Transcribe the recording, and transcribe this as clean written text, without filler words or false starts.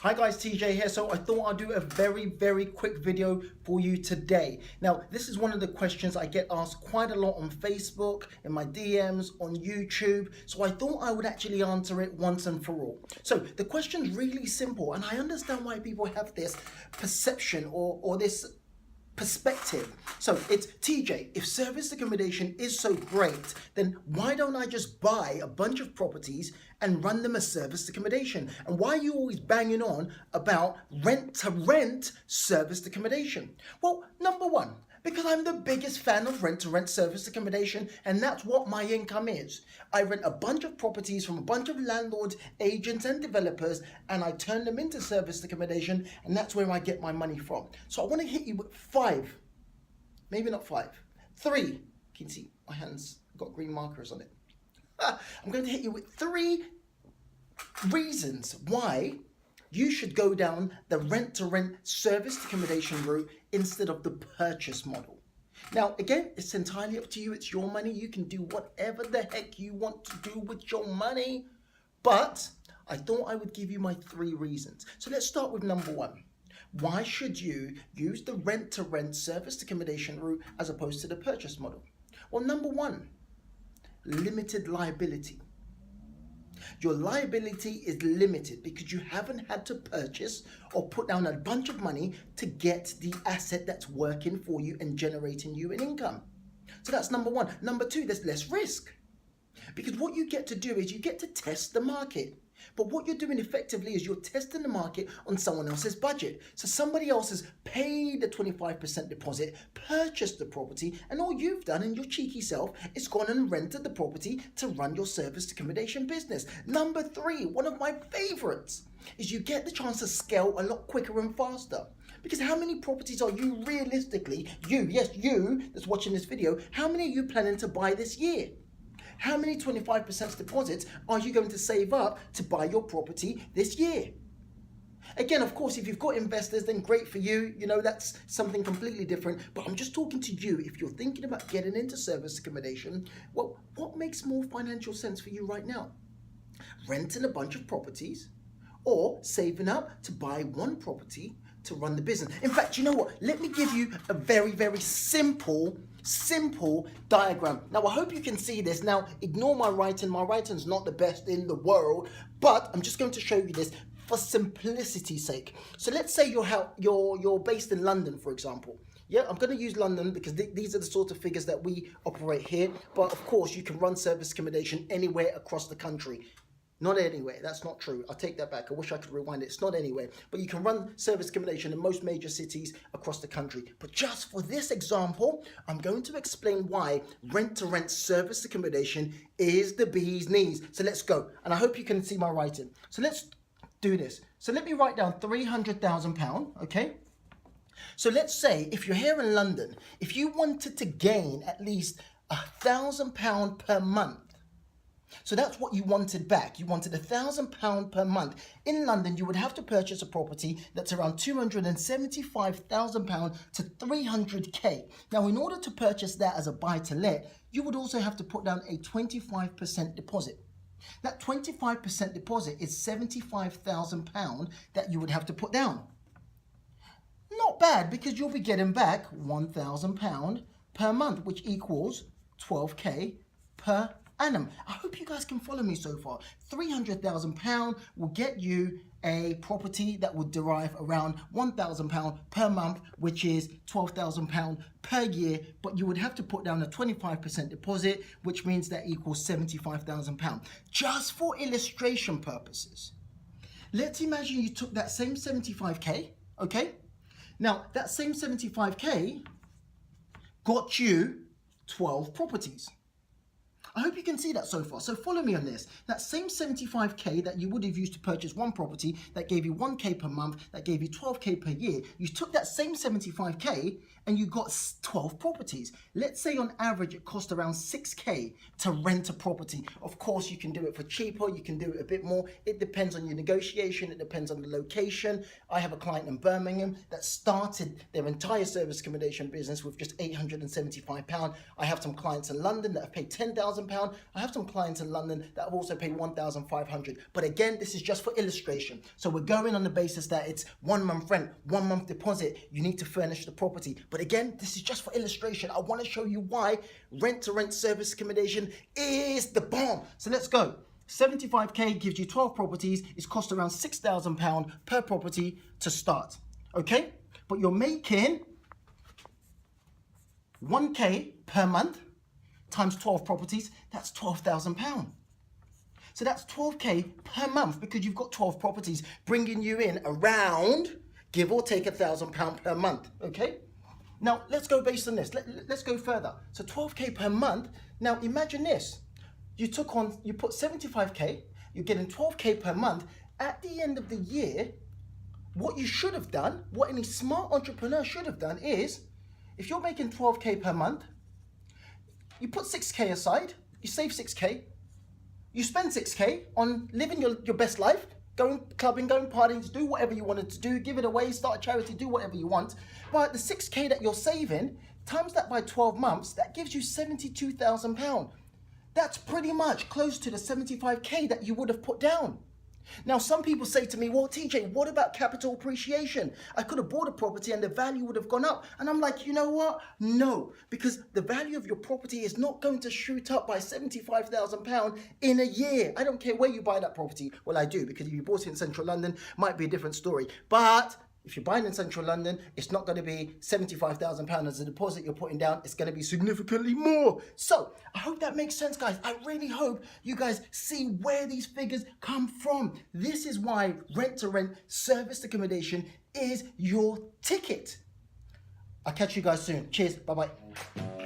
Hi guys, TJ here. So I thought I'd do a very quick video for you today. Now, this is one of the questions I get asked quite a lot on Facebook, in my DMs, on YouTube. So I thought I would actually answer it once and for all. So the question's really simple, and I understand why people have this perception or this perspective. So it's TJ, if service accommodation is so great, then why don't I just buy a bunch of properties and run them as service accommodation? And why are you always banging on about rent to rent service accommodation? Well, number one, because I'm the biggest fan of rent to rent service accommodation, and that's what my income is. I rent a bunch of properties from a bunch of landlords, agents and developers, and I turn them into service accommodation, and that's where I get my money from. So I want to hit you with three. You can see my hands got green markers on it. I'm going to hit you with 3 reasons why you should go down the rent-to-rent service accommodation route instead of the purchase model. Now, again, it's entirely up to you. It's your money. You can do whatever the heck you want to do with your money. But I thought I would give you my 3 reasons. So let's start with number 1. Why should you use the rent-to-rent service accommodation route as opposed to the purchase model? Well, number 1, limited liability. Your liability is limited because you haven't had to purchase or put down a bunch of money to get the asset that's working for you and generating you an income. So that's number 1. Number 2, there's less risk. Because what you get to do is you get to test the market. But what you're doing effectively is you're testing the market on someone else's budget. So somebody else has paid the 25% deposit, purchased the property, and all you've done in your cheeky self is gone and rented the property to run your service accommodation business. Number 3, one of my favorites, is you get the chance to scale a lot quicker and faster. Because how many properties are you realistically, you that's watching this video, how many are you planning to buy this year? How many 25% deposits are you going to save up to buy your property this year? Again, of course, if you've got investors, then great for you. You know, that's something completely different. But I'm just talking to you. If you're thinking about getting into service accommodation, well, what makes more financial sense for you right now? Renting a bunch of properties or saving up to buy one property to run the business? In fact, you know what? Let me give you a very simple diagram. Now, I hope you can see this. Now, ignore my writing. My writing's not the best in the world, but I'm just going to show you this for simplicity's sake. So let's say you're based in London, for example. Yeah, I'm going to use London because these are the sort of figures that we operate here. But of course, you can run service accommodation anywhere across the country. Not anywhere, that's not true. I'll take that back. I wish I could rewind it. It's not anywhere. But you can run service accommodation in most major cities across the country. But just for this example, I'm going to explain why rent-to-rent service accommodation is the bee's knees. So let's go. And I hope you can see my writing. So let's do this. So let me write down £300,000, okay? So let's say if you're here in London, if you wanted to gain at least £1,000 per month, so that's what you wanted back. You wanted £1,000 per month. In London, you would have to purchase a property that's around £275,000 to 300k. Now, in order to purchase that as a buy-to-let, you would also have to put down a 25% deposit. That 25% deposit is £75,000 that you would have to put down. Not bad, because you'll be getting back £1,000 per month, which equals 12k per annum. I hope you guys can follow me so far. £300,000 will get you a property that would derive around £1,000 per month, which is £12,000 per year, but you would have to put down a 25% deposit, which means that equals £75,000. Just for illustration purposes, let's imagine you took that same 75k, okay? Now, that same 75k got you 12 properties. I hope you can see that so far. So follow me on this. That same 75k that you would have used to purchase one property that gave you 1k per month, that gave you 12k per year, you took that same 75k and you got 12 properties. Let's say on average it cost around 6k to rent a property. Of course, you can do it for cheaper, you can do it a bit more. It depends on your negotiation, it depends on the location. I have a client in Birmingham that started their entire service accommodation business with just £875. I have some clients in London that have paid £10,000 £1,000. I have some clients in London that have also paid 1,500. But again, this is just for illustration. So we're going on the basis that it's 1 month rent, 1 month deposit. You need to furnish the property. But again, this is just for illustration. I want to show you why rent-to-rent service accommodation is the bomb. So let's go. 75k gives you 12 properties. It's cost around £6,000 per property to start. Okay? But you're making 1k per month times 12 properties. That's £12,000. So that's 12k per month because you've got 12 properties bringing you in around, give or take, £1,000 per month. Okay? Now let's go based on this. Let's go further. So 12k per month. Now imagine this. You put 75k, you're getting 12k per month. At the end of the year, what you should have done, what any smart entrepreneur should have done is, if you're making 12k per month, you put 6k aside, you save 6k, you spend 6k on living your best life, going clubbing, going partying, do whatever you wanted to do, give it away, start a charity, do whatever you want. But the 6k that you're saving, times that by 12 months, that gives you £72,000. That's pretty much close to the 75k that you would have put down. Now, some people say to me, well, TJ, what about capital appreciation? I could have bought a property and the value would have gone up. And I'm like, you know what? No, because the value of your property is not going to shoot up by £75,000 in a year. I don't care where you buy that property. Well, I do, because if you bought it in central London, might be a different story. But if you're buying in central London, it's not going to be £75,000 as a deposit you're putting down. It's going to be significantly more. So I hope that makes sense, guys. I really hope you guys see where these figures come from. This is why rent-to-rent serviced accommodation is your ticket. I'll catch you guys soon. Cheers. Bye-bye.